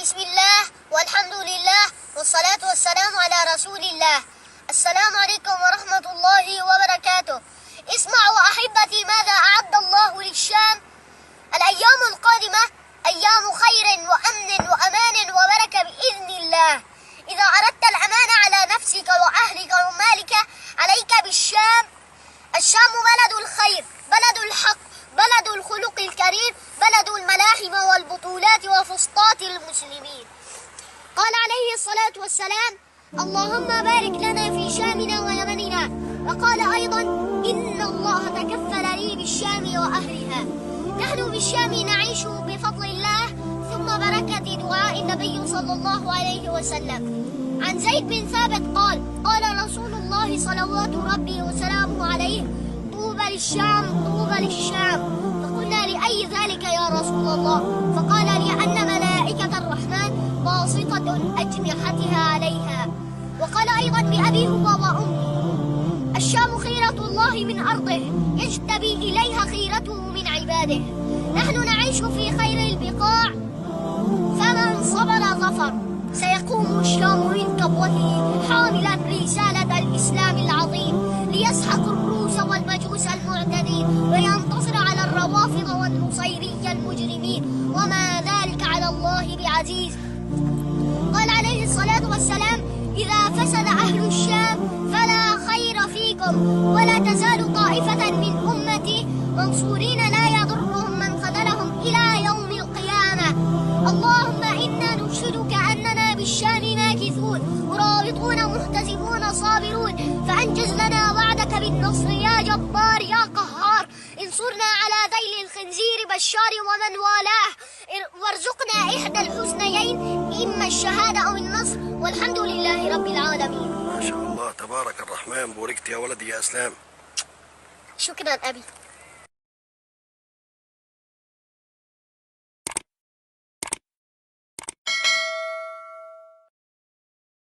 بسم الله والحمد لله والصلاة والسلام على رسول الله. السلام عليكم ورحمة الله وبركاته. اسمعوا أحبتي ماذا أعد الله للشام. الأيام القادمة أيام خير وأمن وأمان وبركة بإذن الله. إذا أردت الأمان على نفسك وأهلك ومالك عليك بالشام. الشام بلد الخير، بلد الحق، بلد الخلق الكريم، بلد الملاحم والبطولات وفسطاط المسلمين. قال عليه الصلاة والسلام: اللهم بارك لنا في شامنا ويمننا. وقال أيضا: إن الله تكفل لي بالشام وأهلها. نحن بالشام نعيش بفضل الله ثم بركة دعاء النبي صلى الله عليه وسلم. عن زيد بن ثابت قال رسول الله صلوات ربي وسلامه عليه: طوبى للشام، طوبى للشام. فقلنا: لأي ذلك يا رسول الله؟ فقال: لأن ملائكة الرحمن باسطة أجنحتها عليها. وقال أيضا: بأبي هو وأمي: الشام خيرة الله من أرضه، يجتبي إليها خيرته من عباده. نحن نعيش في خير البقاع، فمن صبر ظفر. سيقوم الشام من كبوته حاملا رسالة الإسلام العظيم، ليسحق الروس والمجوس المعتدين، وينتصر على الروافض والنصيرية المجرمين، وما ذلك على الله بعزيز. قال عليه الصلاة والسلام: إذا فسد أهل الشام فلا خير فيكم، ولا تزال طائفة من أمتي منصورين لا يضرهم من خذلهم إلى يوم القيامة. اللهم إنا نشهدك أننا بالشام ماكثون، مرابطون محتسبون صابرون، فأنجز لنا وعدك بالنصر يا جبار يا قهار. انصرنا على ذيل الخنزير بشار ومن والاه، وارزقنا إحدى الحسنيين، إما الشهادة أو النصر، والحمد لله رب العالمين. ما شاء الله تبارك الرحمن. بوركت يا ولدي يا اسلام. شكرا أبي.